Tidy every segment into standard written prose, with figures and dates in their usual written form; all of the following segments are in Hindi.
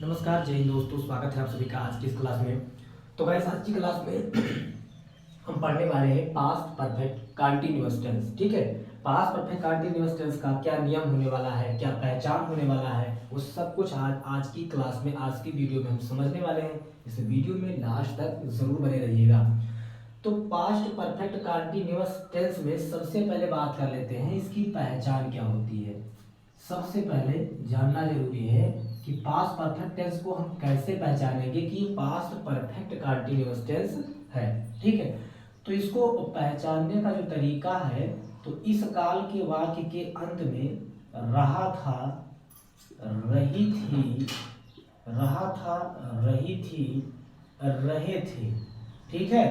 नमस्कार, जय हिंद दोस्तों। स्वागत है आप सभी का आज की इस क्लास में। तो गाइस, आज की क्लास में हम पढ़ने वाले हैं पास्ट परफेक्ट कंटीन्यूअस टेंस। ठीक है, पास्ट परफेक्ट कंटीन्यूअस टेंस का क्या नियम होने वाला है, क्या पहचान होने वाला है, वो सब कुछ आज की क्लास में, आज की वीडियो में हम समझने वाले हैं। इस वीडियो में लास्ट तक जरूर बने रहिएगा। तो पास्ट परफेक्ट कंटीन्यूअस टेंस में सबसे पहले बात कर लेते हैं इसकी पहचान क्या होती है। सबसे पहले जानना जरूरी है कि पास्ट परफेक्ट टेंस को हम कैसे पहचानेंगे कि पास्ट परफेक्ट कंटीन्यूअस टेंस है। ठीक है, तो इसको पहचानने का जो तरीका है, तो इस काल के वाक्य के अंत में रहा था, रही थी, रहा था, रही थी, रहे थे। ठीक है,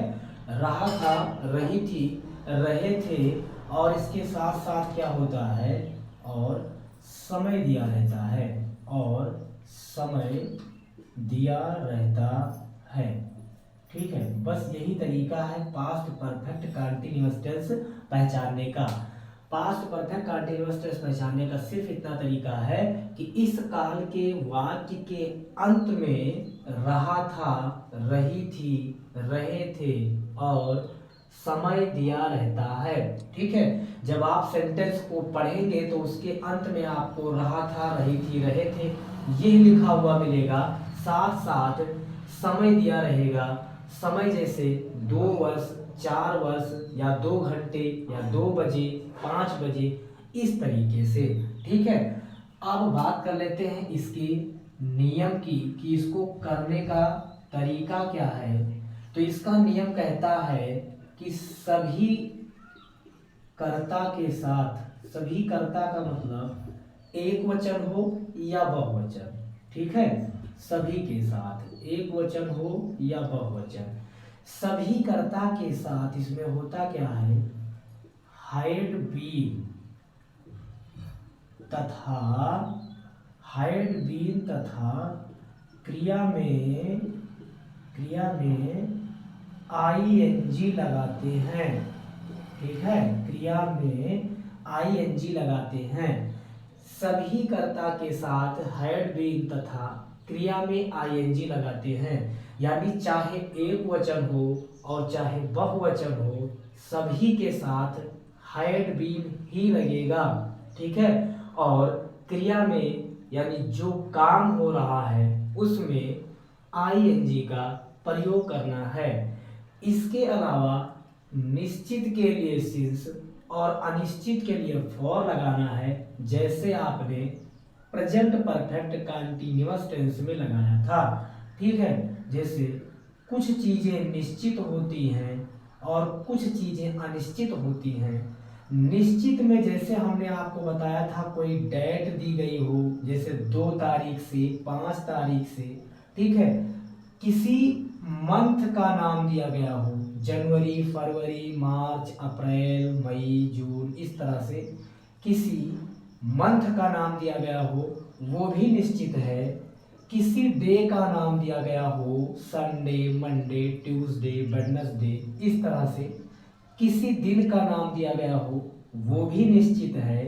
रहा था, रही थी, रहे थे, और इसके साथ साथ क्या होता है, और समय दिया रहता है, और समय दिया रहता है। ठीक है, बस यही तरीका है पास्ट परफेक्ट कंटीन्यूअस टेंस पहचानने का। पास्ट परफेक्ट कंटीन्यूअस टेंस पहचानने का सिर्फ इतना तरीका है कि इस काल के वाक्य के अंत में रहा था, रही थी, रहे थे, और समय दिया रहता है। ठीक है, जब आप सेंटेंस को पढ़ेंगे तो उसके अंत में आपको रहा था, रही थी, रहे थे ये लिखा हुआ मिलेगा, साथ साथ समय दिया रहेगा। समय जैसे 2 वर्ष, 4 वर्ष, या 2 घंटे, या 2 बजे, 5 बजे, इस तरीके से। ठीक है, अब बात कर लेते हैं इसके नियम की कि इसको करने का तरीका क्या है। तो इसका नियम कहता है कि सभी कर्ता के साथ, सभी कर्ता का मतलब एक वचन हो या बहुवचन। ठीक है, सभी के साथ एक वचन हो या बहुवचन, सभी कर्ता के साथ इसमें होता क्या है, हैड बीन तथा, हैड बीन तथा क्रिया में आईएनजी लगाते हैं। ठीक है, क्रिया में आईएनजी लगाते हैं। सभी कर्ता के साथ हैड बीन तथा क्रिया में आईएनजी लगाते हैं, यानी चाहे एक वचन हो और चाहे बहुवचन हो, सभी के साथ हैड बीन ही लगेगा। ठीक है, और क्रिया में यानी जो काम हो रहा है उसमें आईएनजी का प्रयोग करना है। इसके अलावा निश्चित के लिए सिंस और अनिश्चित के लिए फॉर लगाना है, जैसे आपने प्रेजेंट परफेक्ट कंटीन्यूअस टेंस में लगाया था। ठीक है, जैसे कुछ चीजें निश्चित होती हैं और कुछ चीजें अनिश्चित होती हैं। निश्चित में जैसे हमने आपको बताया था, कोई डेट दी गई हो, जैसे 2 तारीख से 5 तारीख से। ठीक है, किसी मंथ का नाम दिया गया हो, जनवरी, फरवरी, मार्च, अप्रैल, मई, जून, इस तरह से किसी मंथ का नाम दिया गया हो, वो भी निश्चित है। किसी डे का नाम दिया गया हो, संडे, मंडे, ट्यूसडे, वेडनेसडे, इस तरह से किसी दिन का नाम दिया गया हो, वो भी निश्चित है।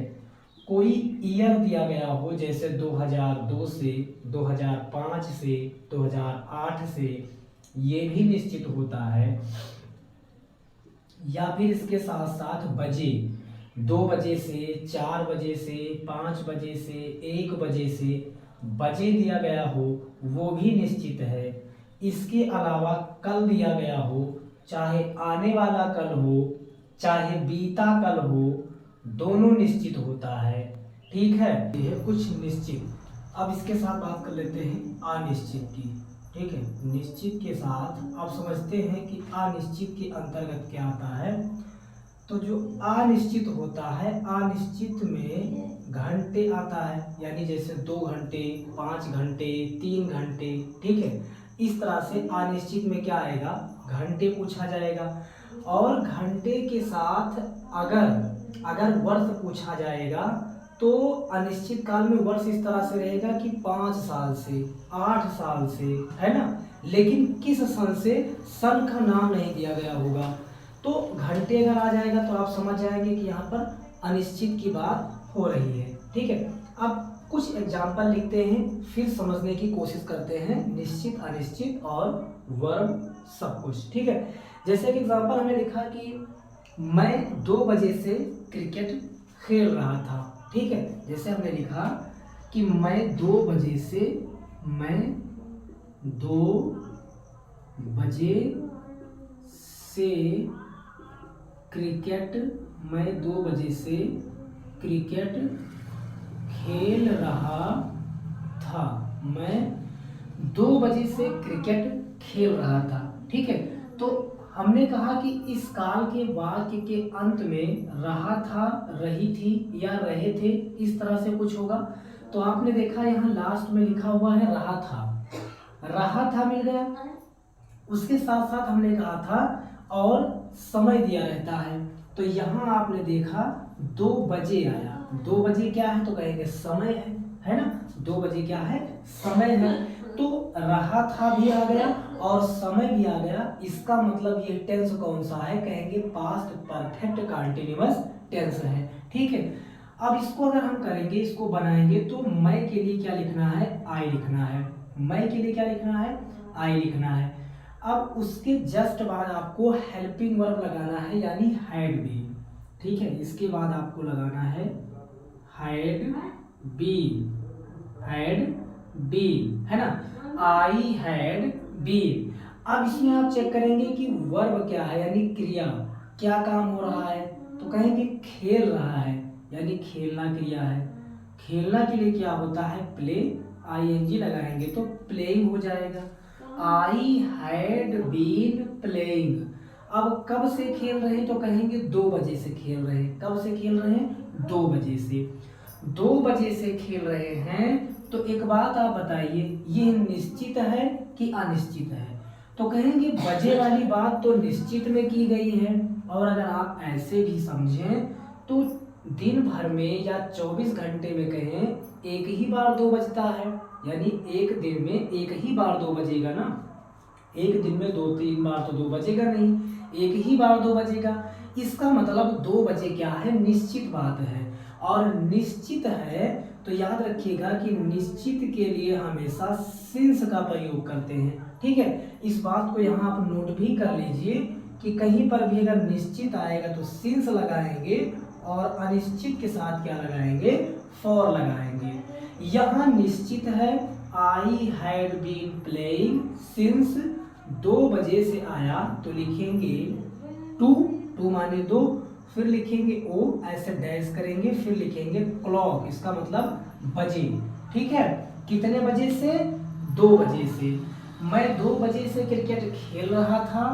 कोई ईयर दिया गया हो, जैसे 2002 से, 2005 से, 2008 से, ये भी निश्चित होता है। या फिर इसके साथ साथ बजे, 2 बजे से, 4 बजे से, 5 बजे से, 1 बजे से बजे दिया गया हो, वो भी निश्चित है। इसके अलावा कल दिया गया हो, चाहे आने वाला कल हो, चाहे बीता कल हो, दोनों निश्चित होता है। ठीक है, यह कुछ निश्चित। अब इसके साथ बात कर लेते हैं अनिश्चित की। ठीक है, निश्चित के साथ आप समझते हैं कि अनिश्चित के अंतर्गत क्या आता है। तो जो अनिश्चित होता है, अनिश्चित में घंटे आता है, यानी जैसे 2 घंटे, 5 घंटे, 3 घंटे। ठीक है, इस तरह से अनिश्चित में क्या आएगा, घंटे पूछा जाएगा। और घंटे के साथ अगर वर्ष पूछा जाएगा, तो अनिश्चित काल में वर्ष इस तरह से रहेगा कि 5 साल से, 8 साल से, है ना। लेकिन किस सन से, सन का नाम नहीं दिया गया होगा। तो घंटे अगर आ जाएगा तो आप समझ जाएंगे कि यहाँ पर अनिश्चित की बात हो रही है। ठीक है, अब कुछ एग्जाम्पल लिखते हैं, फिर समझने की कोशिश करते हैं निश्चित अनिश्चित और वर्ब सब कुछ। ठीक है, जैसे कि एग्जाम्पल हमने लिखा कि मैं 2 बजे से क्रिकेट खेल रहा था। ठीक है, जैसे हमने लिखा कि मैं 2 बजे से क्रिकेट मैं 2 बजे से क्रिकेट खेल रहा था। मैं 2 बजे से क्रिकेट खेल रहा था। ठीक है, तो हमने कहा कि इस काल के वाक्य के अंत में रहा था, रही थी या रहे थे, इस तरह से कुछ होगा। तो आपने देखा यहाँ लास्ट में लिखा हुआ है रहा था मिल गया। उसके साथ साथ हमने कहा था और समय दिया रहता है, तो यहाँ आपने देखा 2 बजे आया। 2 बजे क्या है तो कहेंगे समय है ना। 2 बजे क्या है, समय है। तो रहा था भी आ गया और समय भी आ गया। इसका मतलब ये टेंस कौन सा है, कहेंगे पास्ट परफेक्ट कंटीन्यूअस टेंस है। ठीक है, अब इसको अगर हम करेंगे, इसको बनाएंगे, तो मैं के लिए क्या लिखना है, आई लिखना है। मैं के लिए क्या लिखना है, आई लिखना है। अब उसके जस्ट बाद आपको हेल्पिंग वर्ब लगाना है, यानी हैड बीन। ठीक है, इसके बाद आपको लगाना है हैड बीन, है ना। I had been. अब इसमें आप चेक करेंगे कि वर्ब क्या है, यानी क्रिया, क्या काम हो रहा है, तो कहेंगे खेल रहा है, यानी खेलना क्रिया है। खेलना के लिए क्या होता है, प्ले, आईएनजी लगाएंगे तो प्लेइंग हो जाएगा। I had been playing. अब कब से खेल रहे हैं तो कहेंगे 2 बजे से खेल रहे हैं। कब से खेल रहे हैं, 2 बजे से। 2 बजे से खेल रहे हैं, तो एक बात आप बताइए, ये निश्चित है कि अनिश्चित है, तो कहेंगे बजे वाली बात तो निश्चित में की गई है। और अगर आप ऐसे भी समझें तो दिन भर में या 24 घंटे में कहें एक ही बार 2 बजता है, यानी एक दिन में एक ही बार 2 बजेगा ना। एक दिन में 2-3 बार तो 2 बजेगा नहीं, एक ही बार 2 बजेगा। इसका मतलब 2 बजे क्या है, निश्चित बात है। और निश्चित है तो याद रखिएगा कि निश्चित के लिए हमेशा सिंस का प्रयोग करते हैं। ठीक है, इस बात को यहाँ आप नोट भी कर लीजिए कि कहीं पर भी अगर निश्चित आएगा तो सिंस लगाएंगे और अनिश्चित के साथ क्या लगाएंगे, फॉर लगाएंगे। यहाँ निश्चित है I had been playing since 2 बजे से आया, तो लिखेंगे टू माने 2, फिर लिखेंगे ओ, ऐसे डैश करेंगे, फिर लिखेंगे क्लॉक, इसका मतलब बजे। ठीक है, कितने बजे से, 2 बजे से। मैं 2 बजे से क्रिकेट खेल रहा था।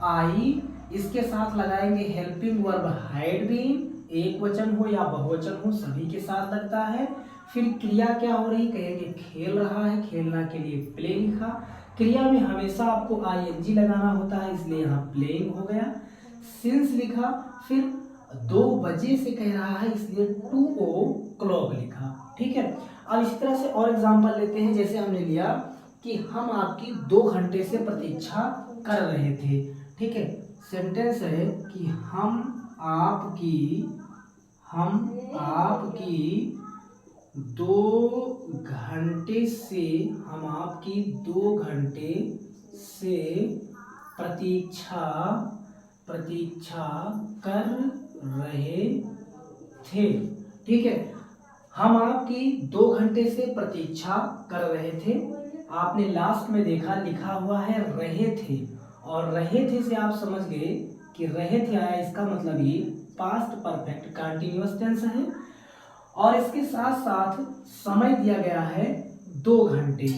आई, इसके साथ लगाएंगे हेल्पिंग वर्ब हैड बीन, एक वचन हो या बहुवचन हो सभी के साथ लगता है। फिर क्रिया क्या हो रही, कहेंगे खेल रहा है, खेलना के लिए प्ले लिखा। क्रिया में हमेशा आपको आईएनजी लगाना होता है, इसलिए यहाँ प्लेइंग हो गया। सिंस लिखा, फिर 2 बजे से कह रहा है इसलिए 2 o'clock लिखा। ठीक है, अब इसी तरह से और एग्जांपल लेते हैं। जैसे हमने लिया कि हम आपकी 2 घंटे से प्रतीक्षा कर रहे थे। ठीक है, सेंटेंस है कि हम आपकी 2 घंटे से, हम आपकी 2 घंटे से प्रतीक्षा कर रहे थे। ठीक है, हम आपकी 2 घंटे से प्रतीक्षा कर रहे थे। आपने लास्ट में देखा लिखा हुआ है रहे थे, और रहे थे से आप समझ गए कि रहे थे आया, इसका मतलब ये पास्ट परफेक्ट कंटीन्यूअस टेंस है। और इसके साथ साथ समय दिया गया है 2 घंटे।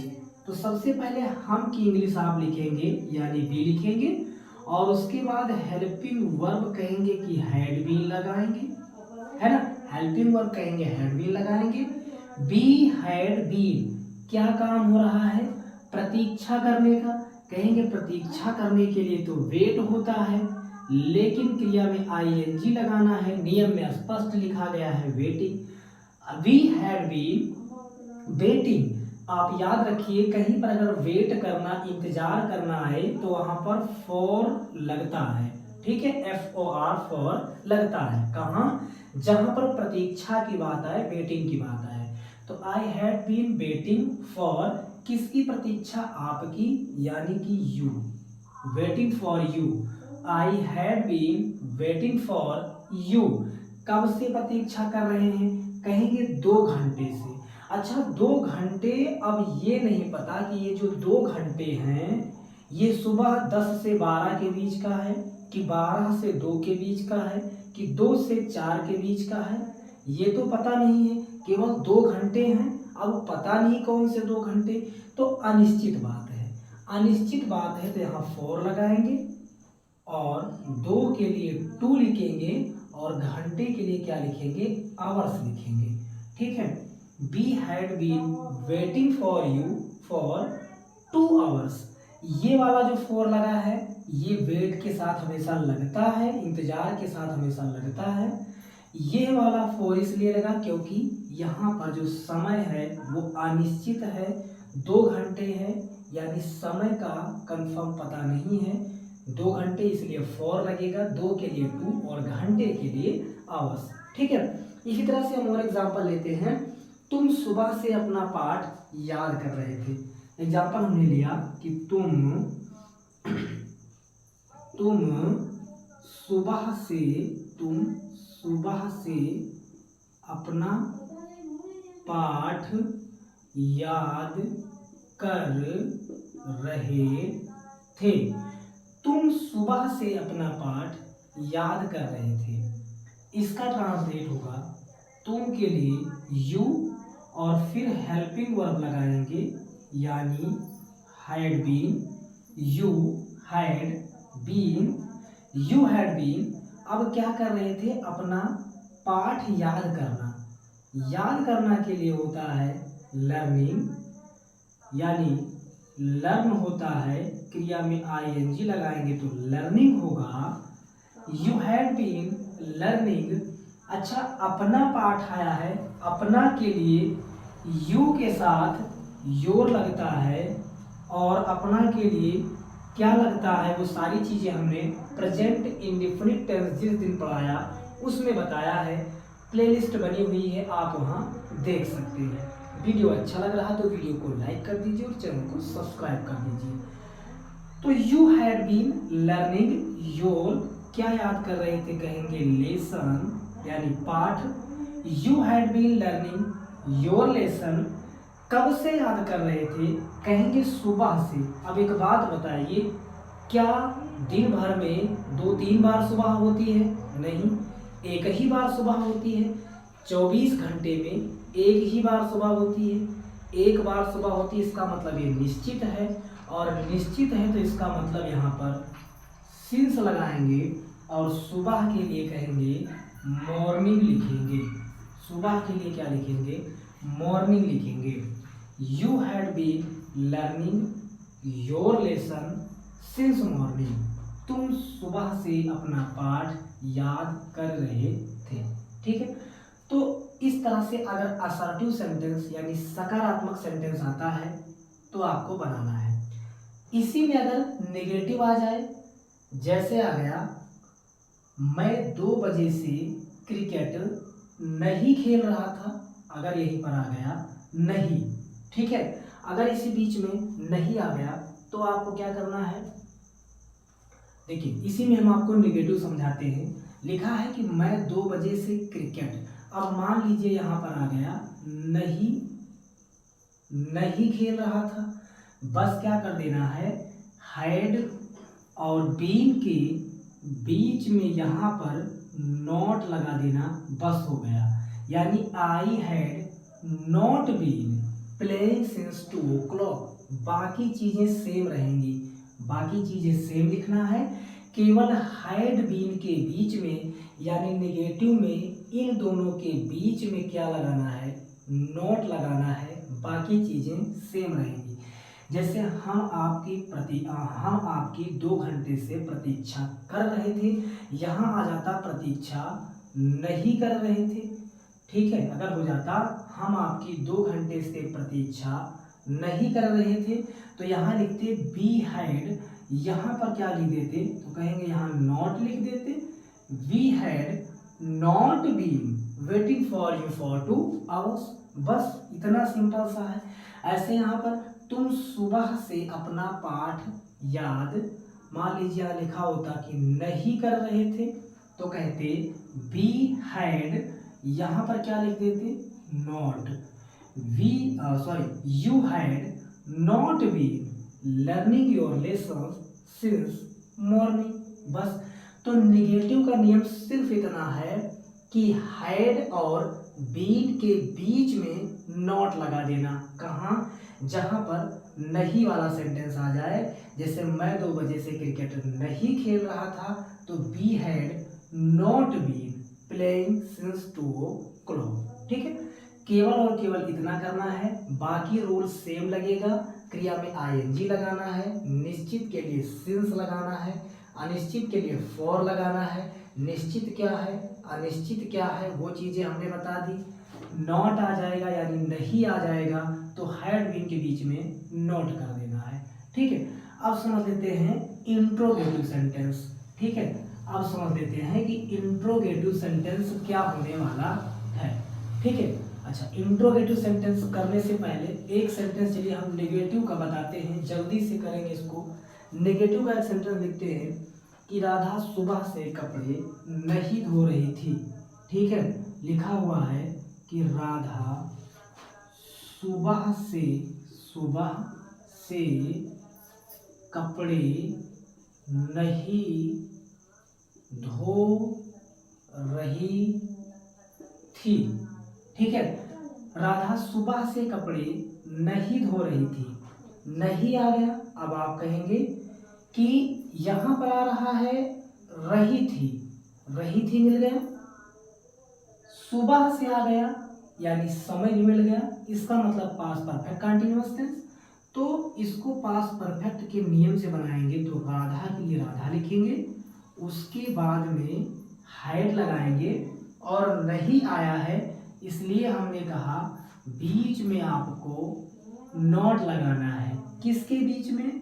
तो सबसे पहले हम की इंग्लिश आप लिखेंगे, यानी बी लिखेंगे, और उसके बाद हेल्पिंग वर्ब कहेंगे कि हैड बीन लगाएंगे, है ना। हेल्पिंग वर्ब कहेंगे हैड बीन लगाएंगे। बी हैड बीन, क्या काम हो रहा है, प्रतीक्षा करने का, कहेंगे प्रतीक्षा करने के लिए तो वेट होता है, लेकिन क्रिया में आईएनजी लगाना है, नियम में स्पष्ट लिखा गया है waiting. We had been waiting. आप याद रखिए कहीं पर अगर वेट करना, इंतजार करना है तो वहां पर फॉर लगता है। ठीक है, FOR फॉर लगता है। कहाँ, जहां पर प्रतीक्षा की बात आए, वेटिंग की बात आए। तो I had been waiting for, किसकी प्रतीक्षा? आपकी, यानी कि you, waiting for you. I had been waiting for you, कब से प्रतीक्षा कर रहे हैं? कहेंगे 2 घंटे से। अच्छा 2 घंटे, अब ये नहीं पता कि ये जो 2 घंटे हैं ये सुबह 10 से 12 के बीच का है कि 12 से 2 के बीच का है कि 2 से 4 के बीच का है, ये तो पता नहीं है, केवल 2 घंटे हैं। अब पता नहीं कौन से 2 घंटे, तो अनिश्चित बात है। अनिश्चित बात है तो यहाँ फॉर लगाएंगे और 2 के लिए 2 लिखेंगे और घंटे के लिए क्या लिखेंगे? आवर्स लिखेंगे। ठीक है, we had been waiting for you for 2 hours. ये वाला जो फॉर लगा है ये वेट के साथ हमेशा लगता है, इंतजार के साथ हमेशा लगता है। ये वाला फॉर इसलिए लगा क्योंकि यहाँ पर जो समय है वो अनिश्चित है, 2 घंटे है, यानी समय का कंफर्म पता नहीं है। 2 घंटे इसलिए फॉर लगेगा, 2 के लिए 2 और घंटे के लिए आवर्स। ठीक है, इसी तरह से हम और एग्जाम्पल लेते हैं। तुम सुबह से अपना पाठ याद कर रहे थे। एग्जाम्पल हमने लिया कि तुम सुबह से अपना पाठ याद कर रहे थे। तुम सुबह से अपना पाठ याद कर रहे थे, इसका ट्रांसलेट होगा तुम के लिए यू और फिर हेल्पिंग वर्ब लगाएंगे, यानी had been, you had been, you had been. अब क्या कर रहे थे? अपना पाठ याद करना। याद करना के लिए होता है लर्निंग, यानी लर्न होता है, क्रिया में ing लगाएंगे तो लर्निंग होगा। You had been learning. अच्छा अपना पाठ आया है, अपना के लिए यू के साथ योर लगता है और अपना के लिए क्या लगता है वो सारी चीज़ें हमने प्रेजेंट इंडेफिनिट टेंस जिस दिन पढ़ाया उसमें बताया है। प्लेलिस्ट बनी हुई है, आप वहाँ देख सकते हैं। वीडियो अच्छा लग रहा तो वीडियो को लाइक कर दीजिए और चैनल को सब्सक्राइब कर दीजिए। तो you had been learning your, क्या याद कर रहे थे? कहेंगे लेसन, यानी पाठ। You had been learning your lesson, कब से याद कर रहे थे? कहेंगे सुबह से। अब एक बात बताइए, क्या दिन भर में 2-3 बार सुबह होती है? नहीं, एक ही बार सुबह होती है। 24 घंटे में एक ही बार सुबह होती है, एक बार सुबह होती है। इसका मतलब ये निश्चित है, और निश्चित है तो इसका मतलब यहाँ पर सिंस लगाएंगे और सुबह के लिए कहेंगे मॉर्निंग लिखेंगे। सुबह के लिए क्या लिखेंगे? मॉर्निंग लिखेंगे। You had been learning your lesson since morning, तुम सुबह से अपना पाठ याद कर रहे थे। ठीक है, तो इस तरह से अगर असर्टिव सेंटेंस यानी सकारात्मक सेंटेंस आता है तो आपको बनाना है। इसी में अगर नेगेटिव आ जाए, जैसे आ गया मैं 2 बजे से क्रिकेट नहीं खेल रहा था, अगर यहीं पर आ गया नहीं। ठीक है, अगर इसी बीच में नहीं आ गया तो आपको क्या करना है? देखिए इसी में हम आपको नेगेटिव समझाते हैं। लिखा है कि मैं 2 बजे से क्रिकेट, अब मान लीजिए यहाँ पर आ गया नहीं खेल रहा था, बस क्या कर देना है? हैड और बीन के बीच में यहाँ पर नॉट लगा देना, बस हो गया। यानी I had not been playing since 2 o'clock। बाकी चीजें सेम रहेंगी, बाकी चीजें सेम लिखना है, केवल हैड बीन के बीच में यानी नेगेटिव में इन दोनों के बीच में क्या लगाना है? नोट लगाना है, बाकी चीजें सेम रहेंगी। जैसे हम आपकी 2 घंटे से प्रतीक्षा कर रहे थे, यहाँ आ जाता प्रतीक्षा नहीं कर रहे थे। ठीक है, अगर हो जाता हम आपकी 2 घंटे से प्रतीक्षा नहीं कर रहे थे तो यहाँ लिखते बी हैड, यहाँ पर क्या लिख देते? तो कहेंगे यहाँ नॉट लिख देते। We had not been waiting for you for 2 hours, बस इतना सिंपल सा है। ऐसे यहाँ पर तुम सुबह से अपना पाठ याद, मान लीजिए यहाँ लिखा होता कि नहीं कर रहे थे, तो कहते वी हैड, यहाँ पर क्या लिख देते, not, you had not been learning your lesson since morning. बस, तो निगेटिव का नियम सिर्फ इतना है कि हैड और बीन के बीच में नॉट लगा देना। कहाँ, जहाँ पर नहीं वाला सेंटेंस आ जाए, जैसे मैं 2 बजे से क्रिकेट नहीं खेल रहा था, तो we had not been playing since 2 o'clock। ठीक है, केवल और केवल इतना करना है, बाकी रूल सेम लगेगा। क्रिया में आईएनजी लगाना है, निश्चित के लिए सिंस लगाना है, अनिश्चित के लिए फॉर लगाना है, निश्चित क्या है अनिश्चित क्या है वो चीज़ें हमने बता दी। नॉट आ जाएगा यानी नहीं आ जाएगा, तो हैड बीन के बीच में नॉट कर देना है। ठीक है, अब समझ लेते हैं इंट्रोगेटिव सेंटेंस। ठीक है, अब समझ लेते हैं कि इंट्रोगेटिव सेंटेंस क्या होने वाला है। ठीक है, अच्छा, इंट्रोगेटिव सेंटेंस करने से पहले एक सेंटेंस चलिए हम नेगेटिव का बताते हैं, जल्दी से करेंगे इसको। नेगेटिव का एक सेंटेंस लिखते हैं कि राधा सुबह से कपड़े नहीं धो रही थी। ठीक है, लिखा हुआ है कि राधा सुबह से कपड़े नहीं धो रही थी। ठीक है, राधा सुबह से कपड़े नहीं धो रही थी, नहीं आ गया। अब आप कहेंगे कि यहाँ पर आ रहा है रही थी मिल गया, सुबह से आ गया यानी समय भी मिल गया, इसका मतलब पास्ट परफेक्ट कंटीन्यूअस टेंस। तो इसको पास्ट परफेक्ट के नियम से बनाएंगे, तो राधा के लिए राधा लिखेंगे, उसके बाद में हैड लगाएंगे, और नहीं आया है इसलिए हमने कहा बीच में आपको नॉट लगाना है। किसके बीच में,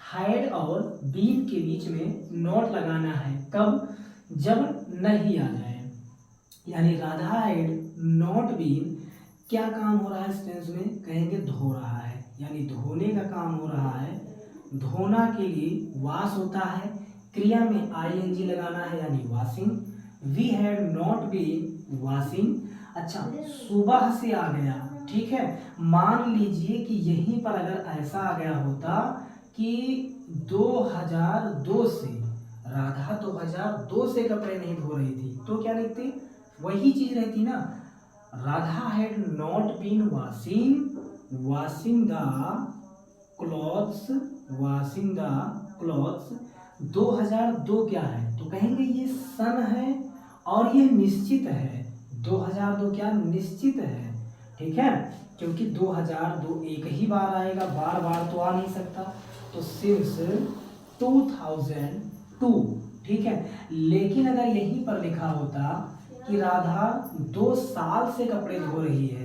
हैड और बीन के बीच में नॉट लगाना है। कब, जब नहीं आ जाए, यानी राधा हैड नॉट बीन, क्या काम हो रहा है इस टेंस में, कहेंगे धो रहा है, यानी धोने का काम हो रहा है। धोना के लिए वाश होता है, क्रिया में आईएनजी लगाना है यानी washing. We had not been washing. अच्छा, सुबह से आ गया। ठीक है, मान लीजिए कि यहीं पर अगर ऐसा आ गया होता कि 2002 से, राधा 2002 से कपड़े नहीं धो रही थी, तो क्या लिखते, वही चीज रहती ना, Radha had not been washing the clothes. 2002 क्या है, तो कहेंगे ये सन है और ये निश्चित है। 2002 क्या निश्चित है। ठीक है, क्योंकि 2002 एक ही बार आएगा, बार बार तो आ नहीं सकता, तो सिंस 2002। ठीक है, लेकिन अगर यहीं पर लिखा होता कि राधा 2 साल से कपड़े धो रही है,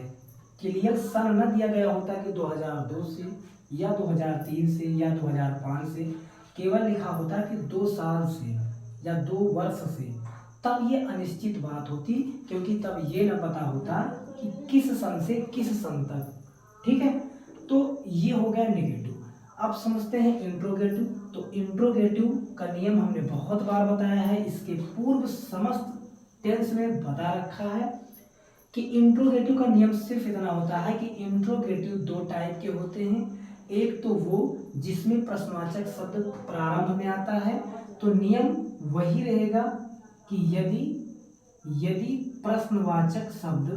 क्लियर सन न दिया गया होता कि 2002 से या 2003 से या 2005 से, केवल लिखा होता कि 2 साल से या 2 वर्ष से, तब ये अनिश्चित बात होती, क्योंकि तब ये न पता होता कि किस सन से किस सन तक। ठीक है, तो ये हो गया नेगेटिव। अब समझते हैं इंट्रोगेटिव। तो इंट्रोगेटिव का नियम हमने बहुत बार बताया है, इसके पूर्व समस्त टेंस में बता रखा है कि इंट्रोगेटिव का नियम सिर्फ इतना होता है कि इंट्रोगेटिव 2 टाइप के होते हैं। एक तो वो जिसमें प्रश्नवाचक शब्द प्रारंभ में आता है, तो नियम वही रहेगा कि यदि प्रश्नवाचक शब्द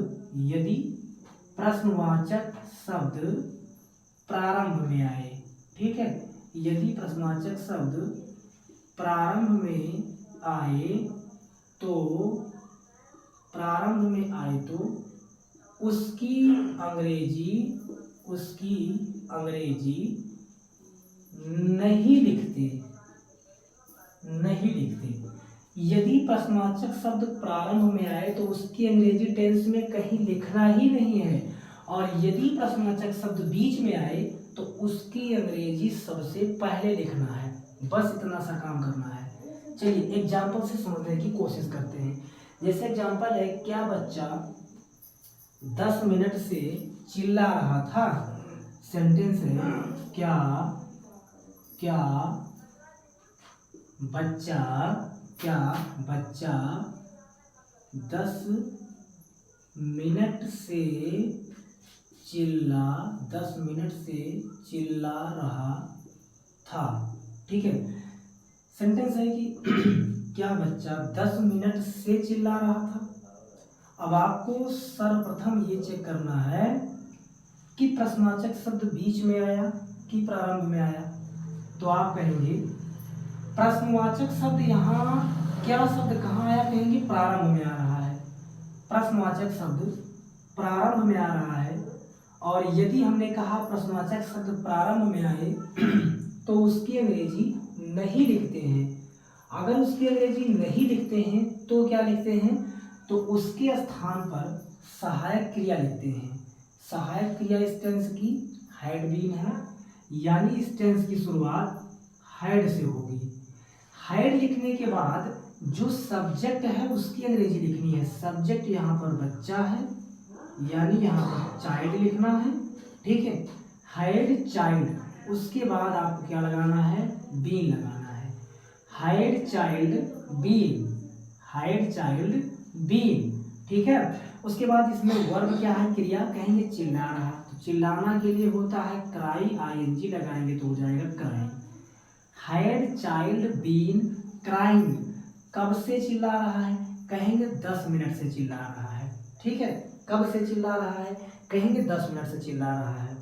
प्रारंभ में आए। ठीक है, यदि प्रश्नवाचक शब्द प्रारंभ में आए तो उसकी अंग्रेजी नहीं लिखते। यदि प्रश्नवाचक शब्द प्रारंभ में आए तो उसकी अंग्रेजी टेंस में कहीं लिखना ही नहीं है, और यदि प्रश्नवाचक शब्द बीच में आए तो उसकी अंग्रेजी सबसे पहले लिखना है। बस इतना सा काम करना है। चलिए एग्जाम्पल से समझने की कोशिश करते हैं। जैसे एग्जाम्पल है, क्या बच्चा 10 मिनट से चिल्ला रहा था। सेंटेंस है क्या क्या बच्चा क्या बच्चा 10 मिनट से 10 मिनट से चिल्ला रहा था। ठीक है, सेंटेंस है कि क्या बच्चा 10 मिनट से चिल्ला रहा था। अब आपको सर्वप्रथम ये चेक करना है कि प्रश्नवाचक शब्द बीच में आया कि प्रारंभ में आया। तो आप कहेंगे प्रश्नवाचक शब्द यहाँ क्या शब्द कहाँ आया, कहेंगे प्रारंभ में आ रहा है। प्रश्नवाचक शब्द प्रारंभ में आ रहा है। और यदि हमने कहा प्रश्नवाचक शब्द प्रारंभ में आए तो उसकी अंग्रेजी नहीं लिखते हैं। अगर उसकी अंग्रेजी नहीं लिखते हैं तो क्या लिखते हैं, तो उसके स्थान पर सहायक क्रिया लिखते हैं। सहायक क्रिया इस टेंस की हैड बीन है, यानी इस टेंस की शुरुआत हैड से होगी। हैड लिखने के बाद जो सब्जेक्ट है उसकी अंग्रेजी लिखनी है। सब्जेक्ट यहाँ पर बच्चा है, यानी यहाँ पर चाइल्ड लिखना है। ठीक है, हैड चाइल्ड, उसके बाद आपको क्या लगाना है, बीन लगाना है। Had child been, had child been. ठीक है, उसके बाद इसमें वर्ब क्या है, क्रिया, कहेंगे चिल्ला रहा। तो चिल्लाना के लिए होता है क्राई, आईएनजी लगाएंगे तो हो जाएगा cry. Had child been crying, कब से चिल्ला रहा है, कहेंगे 10 मिनट से चिल्ला रहा है। ठीक है, कब से चिल्ला रहा है, कहेंगे 10 मिनट से चिल्ला रहा है।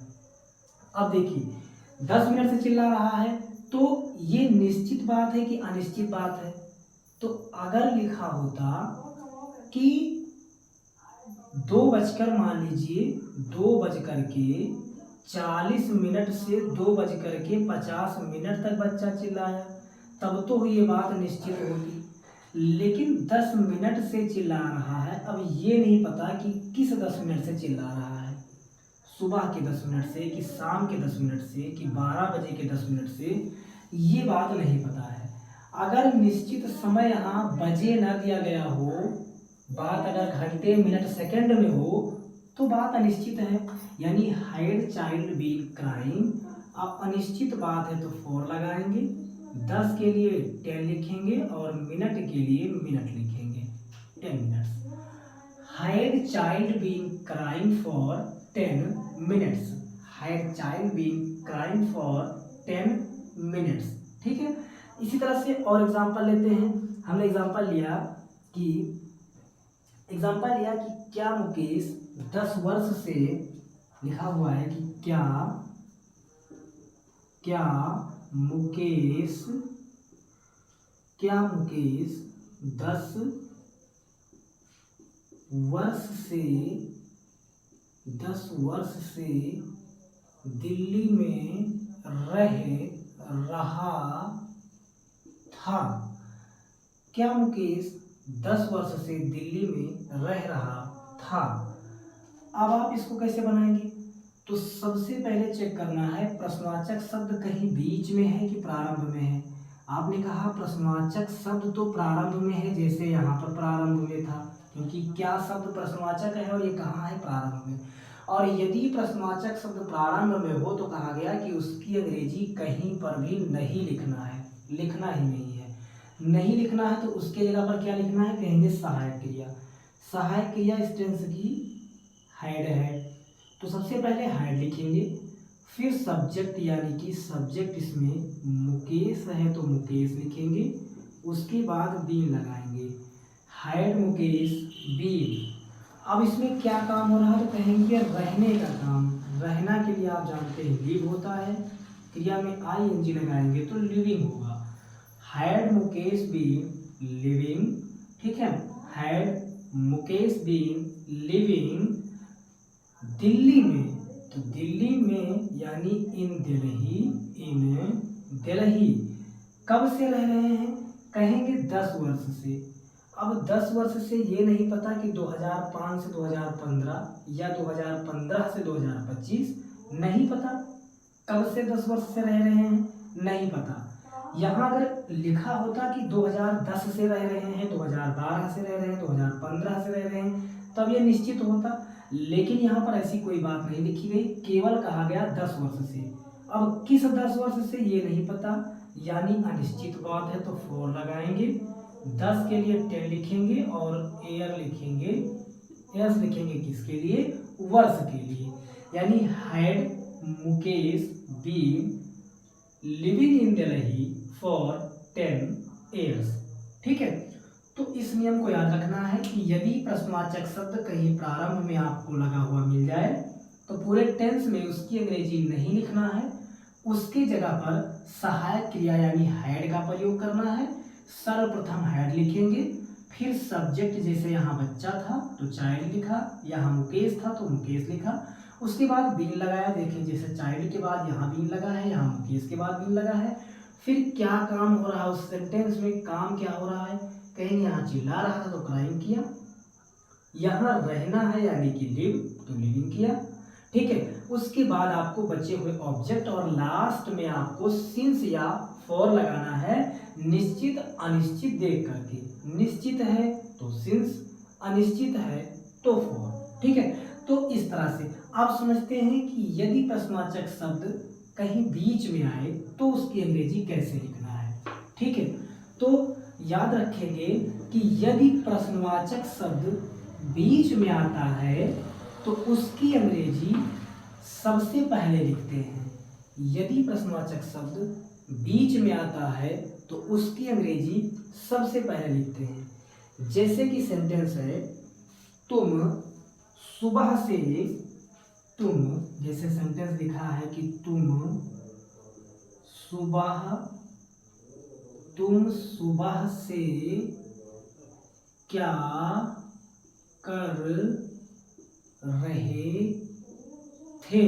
अब देखिए 10 मिनट से चिल्ला रहा है तो ये निश्चित बात है कि अनिश्चित बात है। तो अगर लिखा होता कि 2 बजकर, मान लीजिए 2:40 से 2:50 तक बच्चा चिल्लाया, तब तो ये बात निश्चित होगी। लेकिन 10 मिनट से चिल्ला रहा है, अब ये नहीं पता कि किस 10 मिनट से चिल्ला रहा है, सुबह के 10 मिनट से कि शाम के 10 मिनट से कि 12 बजे के 10 मिनट से, ये बात नहीं पता है। अगर निश्चित समय यहाँ बजे न दिया गया हो, बात अगर घंटे मिनट सेकंड में हो तो बात अनिश्चित है, यानी हैड चाइल्ड बीन क्राइंग। अब अनिश्चित बात है तो 4 लगाएंगे, 10 के लिए 10 लिखेंगे और मिनट के लिए मिनट लिखेंगे, 10 minutes. Had child been crying for 10 minutes, had child been crying for 10 minutes. ठीक है, इसी तरह से और एग्जांपल लेते हैं। हमने एग्जांपल लिया कि क्या मुकेश 10 वर्ष से, लिखा हुआ है कि क्या मुकेश 10 वर्ष से दिल्ली में रह रहा था। क्या मुकेश 10 वर्ष से दिल्ली में रह रहा था। अब आप इसको कैसे बनाएंगे, तो सबसे पहले चेक करना है प्रश्नवाचक शब्द कहीं बीच में है कि प्रारंभ में है। आपने कहा प्रश्नवाचक शब्द तो प्रारंभ में है, जैसे यहाँ पर प्रारंभ में था, क्योंकि क्या शब्द प्रश्नवाचक है और ये कहाँ है, प्रारंभ में। और यदि प्रश्नवाचक शब्द प्रारंभ में हो तो कहा गया कि उसकी अंग्रेजी कहीं पर भी नहीं लिखना है, लिखना ही नहीं है। नहीं लिखना है तो उसके जगह पर क्या लिखना है, कहेंगे सहायक क्रिया। सहायक क्रिया इस टेंस की हैड है, तो सबसे पहले हैड लिखेंगे, फिर सब्जेक्ट, यानी कि सब्जेक्ट इसमें मुकेश है तो मुकेश लिखेंगे, उसके बाद बीन लगाएंगे, हैड मुकेश बीन। अब इसमें क्या काम हो रहा है, तो कहेंगे रहने का काम। रहना के लिए आप जानते हैं लिव होता है, क्रिया में आईएनजी लगाएंगे तो लिविंग होगा। हैड मुकेश बीन लिविंग, ठीक है, had Mukesh been living Delhi में, तो दिल्ली में यानी इन दिल्ली कब से रह रहे हैं, कहेंगे 10 वर्ष से। अब 10 वर्ष से ये नहीं पता कि 2005 से 2015 या 2015 से 2025, नहीं पता कब से 10 वर्ष से रह रहे हैं, नहीं पता। यहाँ अगर लिखा होता कि 2010 से रह रहे हैं, 2012 से रह रहे हैं, 2015 से रह रहे हैं, तब ये निश्चित होता। लेकिन यहाँ पर ऐसी कोई बात नहीं लिखी गई, केवल कहा गया 10 वर्ष से। अब किस 10 वर्ष से ये नहीं पता, यानी अनिश्चित बात है तो 4 लगाएंगे, 10 के लिए 10 लिखेंगे और ईयर लिखेंगे, एस लिखेंगे किसके लिए, वर्ष के लिए। यानी had Mukesh been living in Delhi for 10 years। ठीक है, तो इस नियम को याद रखना है कि यदि प्रश्नवाचक शब्द कहीं प्रारंभ में आपको लगा हुआ मिल जाए तो पूरे टेंस में उसकी अंग्रेजी नहीं लिखना है, उसकी जगह पर सहायक क्रिया यानी हैड का प्रयोग करना है। सर्वप्रथम हैड लिखेंगे, फिर सब्जेक्ट, जैसे यहाँ बच्चा था तो चाइल्ड लिखा, यहाँ मुकेश था तो मुकेश लिखा, उसके बाद बीन लगाया। देखिए जैसे चाइल्ड के बाद यहाँ बीन लगा है, यहाँ मुकेश के बाद बीन लगा है। फिर क्या काम हो रहा है उस सेंटेंस में, काम क्या हो रहा है, कहीं यहाँ चिल्ला रहा था तो क्राइम किया, यहाँ रहना है यानी कि लिव तो लिविंग किया। ठीक है, उसके बाद आपको बचे हुए ऑब्जेक्ट और लास्ट में आपको सिंस या फॉर लगाना है, निश्चित अनिश्चित देख करके। निश्चित है तो सिंस, अनिश्चित है तो फॉर। ठीक है, तो इस तरह से आप समझते हैं कि यदि प्रश्नवाचक शब्द कहीं बीच में आए तो उसकी अंग्रेजी कैसे लिखना है। ठीक है, तो याद रखेंगे कि यदि प्रश्नवाचक शब्द बीच में आता है तो उसकी अंग्रेजी सबसे पहले लिखते हैं। यदि प्रश्नवाचक शब्द बीच में आता है तो उसकी अंग्रेजी सबसे पहले लिखते हैं। जैसे कि सेंटेंस है, तुम सुबह से, तुम, जैसे सेंटेंस लिखा है कि तुम सुबह से क्या कर रहे थे।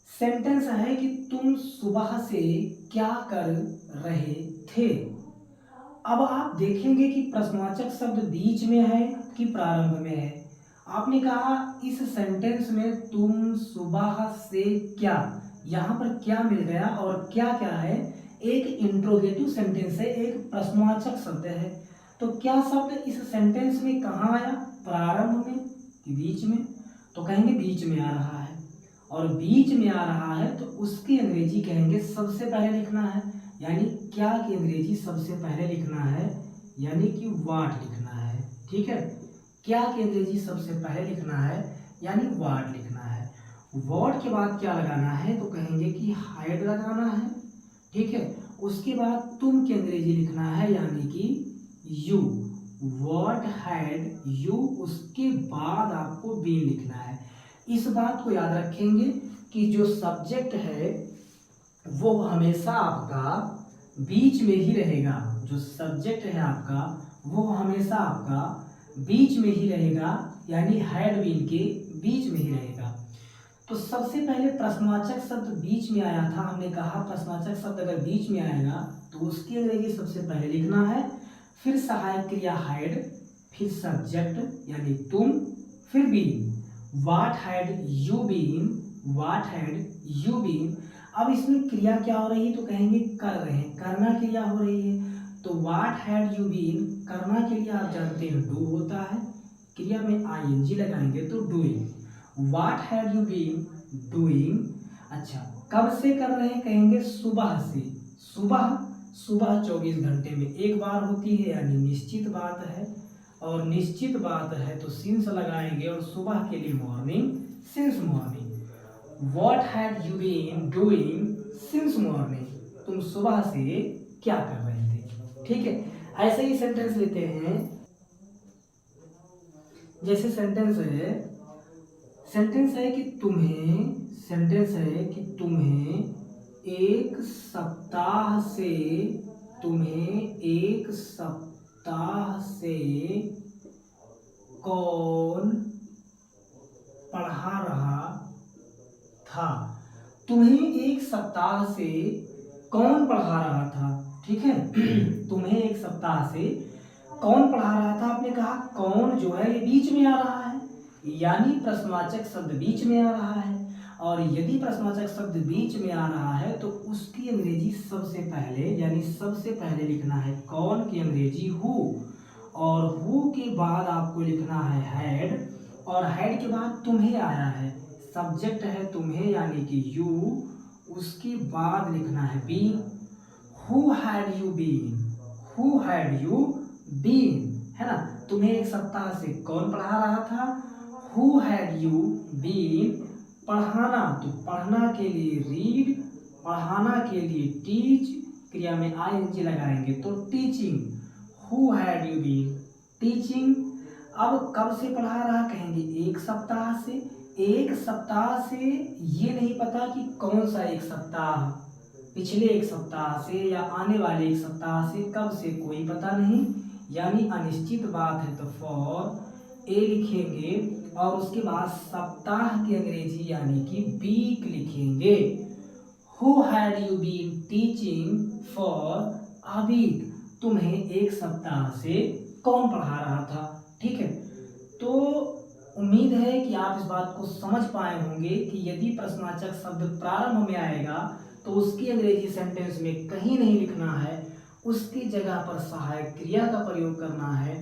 सेंटेंस है कि तुम सुबह से क्या कर रहे थे। अब आप देखेंगे कि प्रश्नवाचक शब्द बीच में है कि प्रारंभ में है। आपने कहा इस सेंटेंस में तुम सुबह से क्या, यहाँ पर क्या मिल गया और क्या क्या है, एक इंट्रोगेटिव सेंटेंस है, एक प्रश्नवाचक शब्द है। तो क्या शब्द इस सेंटेंस में कहाँ आया, प्रारंभ में कि बीच में, तो कहेंगे बीच में आ रहा है। और बीच में आ रहा है तो उसकी अंग्रेजी कहेंगे सबसे पहले लिखना है, यानी क्या की अंग्रेजी सबसे पहले लिखना है, यानी कि वाट लिखना है। ठीक है, क्या की अंग्रेजी सबसे पहले लिखना है यानी वाट लिखना है। वर्ड के बाद क्या लगाना है तो कहेंगे कि हाइड लगाना है। ठीक है, उसके बाद तुम की अंग्रेजी लिखना है यानी कि यू, व्हाट हैड यू, उसके बाद आपको बीन लिखना है। इस बात को याद रखेंगे कि जो सब्जेक्ट है वो हमेशा आपका बीच में ही रहेगा। जो सब्जेक्ट है आपका वो हमेशा आपका बीच में ही रहेगा, यानी हैड बीन के बीच में ही रहेगा। तो सबसे पहले प्रश्नवाचक शब्द बीच में आया था। हमने कहा प्रश्नवाचक शब्द अगर बीच में आएगा तो उसकी अंग्रेजी सबसे पहले लिखना है, फिर सहायक क्रिया हैड, फिर सब्जेक्ट यानी तुम, फिर been. What had you been, what had you been. अब इसमें क्रिया क्या हो रही है तो कहेंगे कर रहे हैं, करना क्रिया हो रही है। तो व्हाट हैड यू बीन, करना के लिए आप जानते हैं डू होता है, क्रिया में आईएनजी लगाएंगे तो doing. What had you been doing. अच्छा, कब से कर रहे हैं, कहेंगे सुबह से। सुबह, सुबह 24 घंटे में एक बार होती है, यानी निश्चित बात है। और निश्चित बात है तो सिंस लगाएंगे, और सुबह के लिए morning, since morning. What had you been doing since morning, तुम सुबह से क्या कर रहे थे। ठीक है, ऐसे ही सेंटेंस लेते हैं। जैसे सेंटेंस है कि तुम्हें, सेंटेंस है कि तुम्हें एक सप्ताह से, तुम्हें एक सप्ताह से कौन पढ़ा रहा था। तुम्हें एक सप्ताह से कौन पढ़ा रहा था। ठीक है, तुम्हें एक सप्ताह से कौन पढ़ा रहा था। आपने कहा कौन जो है ये बीच में आ रहा है, यानी प्रश्नवाचक शब्द बीच में आ रहा है। और यदि प्रश्नवाचक शब्द बीच में आ रहा है तो उसकी अंग्रेजी सबसे पहले, यानी सबसे पहले लिखना है कौन की अंग्रेजी हु, और हु के बाद आपको लिखना है हैड, और हैड के बाद तुम्हें आया है, सब्जेक्ट है तुम्हें यानी कि यू, उसके बाद लिखना है been. Who had you been, who had you been, है ना। तुम्हें एक सप्ताह से कौन पढ़ा रहा था, हु हैड यू बीन। पढ़ाना, तो पढ़ना के लिए रीड, पढ़ाना के लिए टीच, क्रिया में आईएनजी लगाएंगे तो teaching. Who had you been teaching. अब कब से पढ़ा रहा, कहेंगे एक सप्ताह से। एक सप्ताह से ये नहीं पता कि कौन सा एक सप्ताह, पिछले एक सप्ताह से या आने वाले एक सप्ताह से, कब से कोई पता नहीं, यानी अनिश्चित बात है। तो फॉर ए लिखेंगे और उसके बाद सप्ताह की अंग्रेजी यानी कि वीक लिखेंगे। Who had you been teaching for a week, तुम्हें एक सप्ताह से कौन पढ़ा रहा था। ठीक है, तो उम्मीद है कि आप इस बात को समझ पाए होंगे कि यदि प्रश्नवाचक शब्द प्रारंभ में आएगा तो उसकी अंग्रेजी सेंटेंस में कहीं नहीं लिखना है, उसकी जगह पर सहायक क्रिया का प्रयोग करना है।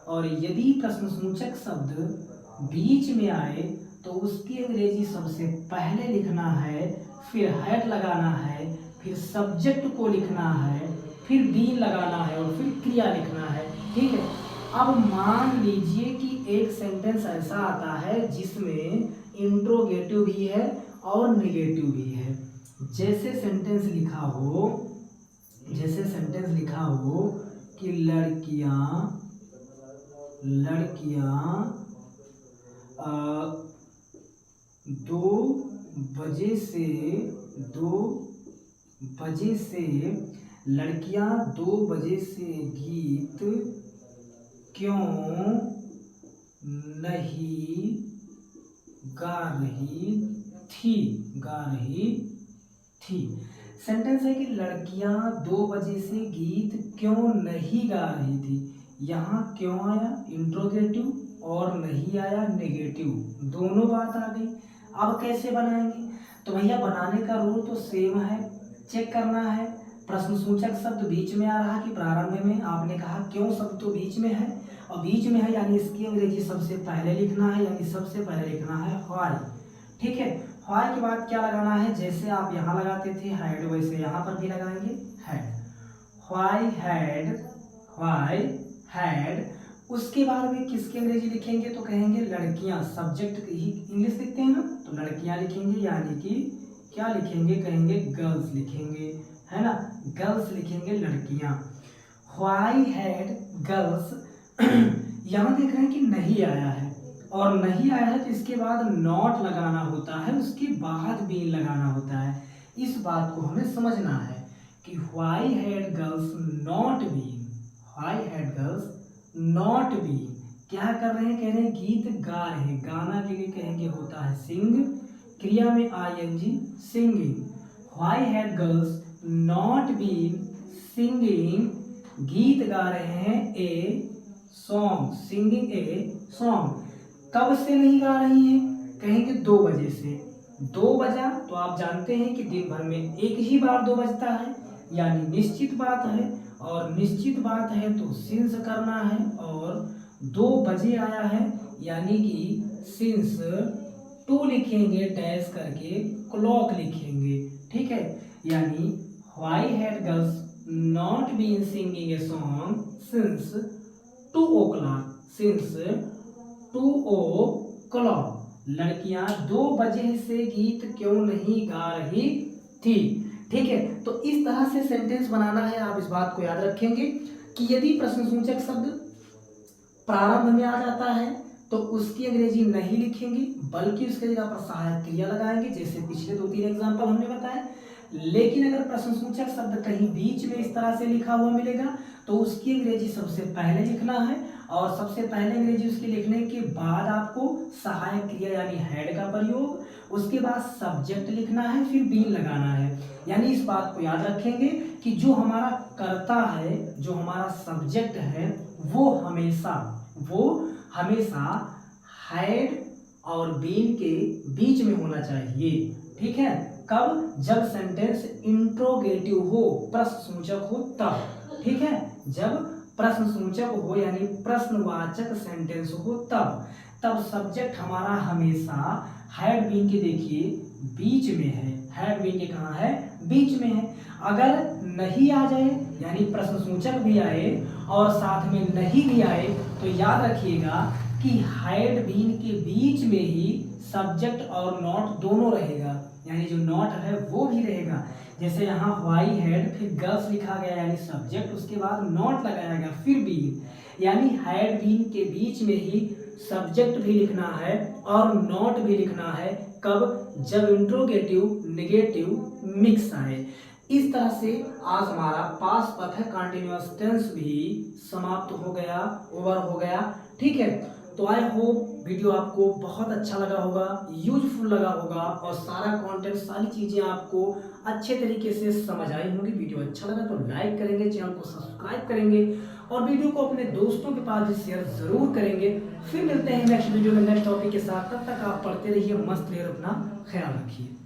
और यदि प्रश्नसूचक शब्द बीच में आए तो उसकी अंग्रेजी सबसे पहले लिखना है, फिर हैड लगाना है, फिर सब्जेक्ट को लिखना है, फिर बीन लगाना है और फिर क्रिया लिखना है। ठीक है, अब मान लीजिए कि एक सेंटेंस ऐसा आता है जिसमें इंट्रोगेटिव भी है और नेगेटिव भी है। जैसे सेंटेंस लिखा हो कि लड़कियां 2 बजे से गीत क्यों नहीं गा रही थी। सेंटेंस है कि लड़कियां 2 बजे से गीत क्यों नहीं गा रही थी। यहाँ क्यों आया इंट्रोगेटिव और नहीं आया नेगेटिव, दोनों बात आ गई। अब कैसे बनाएंगे, तो भैया बनाने का रूल तो सेम है, चेक करना है। प्रश्नसूचक शब्द बीच में आ रहा कि प्रारंभ में, आपने कहा क्यों शब्द तो बीच में है और बीच में है यानी इसकी अंग्रेजी सबसे पहले लिखना है, यानी सबसे पहले लिखना है व्हाई। ठीक है, व्हाई के बाद क्या लगाना है, जैसे आप यहाँ लगाते थे हैड वैसे यहाँ पर भी लगाएंगे हैड। Why had. उसके बाद में किसकी अंग्रेजी लिखेंगे, तो कहेंगे लड़कियां, सब्जेक्ट ही इंग्लिश लिखते हैं ना, तो लड़कियां लिखेंगे यानी कि क्या लिखेंगे, कहेंगे गर्ल्स लिखेंगे, है ना, गर्ल्स लिखेंगे लड़कियां। Why had girls. यहाँ देख रहे हैं कि नहीं आया है और नहीं आया है तो इसके बाद नॉट लगाना होता है, उसके बाद बीन लगाना होता है। इस बात को हमें समझना है कि why had girls not been, why had girls not been. क्या कर रहे हैं, कह रहे हैं गीत गा रहे हैं, गाना के लिए कहेंगे होता है सिंग, क्रिया में ING singing. Why had girls not been singing, गीत गा रहे हैं a song, singing a song. कब से नहीं गा रही है, कहेंगे 2 बजे से। 2 बजा तो आप जानते हैं कि दिन भर में एक ही बार 2 बजता है, यानी निश्चित बात है, और निश्चित बात है तो सिंस करना है, और 2 बजे आया है यानी कि सिंस 2 लिखेंगे डैश करके, क्लॉक लिखेंगे। ठीक है, यानी why had girls not been singing a song since 2 o'clock, since 2 o'clock। लड़कियां 2 बजे से गीत क्यों नहीं गा रही थी। ठीक है, तो इस तरह से सेंटेंस बनाना है। आप इस बात को याद रखेंगे कि यदि प्रश्नसूचक शब्द प्रारंभ में आ जाता है तो उसकी अंग्रेजी नहीं लिखेंगे, बल्कि उसके जगह पर सहायक क्रिया लगाएंगे, जैसे पिछले 2-3 एग्जाम्पल हमने बताए। लेकिन अगर प्रश्नसूचक शब्द कहीं बीच में इस तरह से लिखा हुआ मिलेगा तो उसकी अंग्रेजी सबसे पहले लिखना है, और सबसे पहले अंग्रेजी उसके लिखने के बाद आपको सहायक क्रिया यानी हैड का प्रयोग, उसके बाद सब्जेक्ट लिखना है, फिर बीन लगाना है। यानी इस बात को याद रखेंगे कि जो हमारा कर्ता है, जो हमारा सब्जेक्ट है, वो हमेशा हैड और बीन के बीच में होना चाहिए। ठीक है, कब, जब सेंटेंस इंट्रोगेटिव हो, प्रश्नसूचक हो तब। ठीक है, जब प्रश्नसूचक हो यानी प्रश्नवाचक सेंटेंस हो तब। तब सब्जेक्ट हमारा हमेशा हैड बीन के देखिए बीच में है, हैड बीन के कहाँ है, बीच में है। अगर नहीं आ जाए यानी प्रश्नसूचक भी आए और साथ में नहीं भी आए तो याद रखिएगा कि हैड बीन के बीच में ही सब्जेक्ट और नॉट दोनों रहेगा, यानी जो नॉट है वो भी रहेगा। जैसे यहाँ व्हाई हैड फिर गर्ल्स लिखा गया यानी सब्जेक्ट, उसके बाद नॉट लगाया गया फिर बीन, यानी हैड बीन के बीच में ही सब्जेक्ट भी लिखना है और नॉट भी लिखना है। कब? जब इंट्रोगेटिव नेगेटिव मिक्स आए। इस तरह से आज हमारा पास्ट परफेक्ट कंटीन्यूअस टेंस भी समाप्त हो गया, ओवर हो गया। ठीक है, तो आई होप वीडियो आपको बहुत अच्छा लगा होगा, यूजफुल लगा होगा और सारा कंटेंट सारी चीज़ें आपको अच्छे तरीके से समझ आई होंगी। वीडियो अच्छा लगा तो लाइक करेंगे, चैनल को सब्सक्राइब करेंगे और वीडियो को अपने दोस्तों के पास भी शेयर जरूर करेंगे। फिर मिलते हैं नेक्स्ट वीडियो में नेक्स्ट टॉपिक के साथ। तब तक आप पढ़ते रहिए, मस्त रहिए, अपना ख्याल रखिए।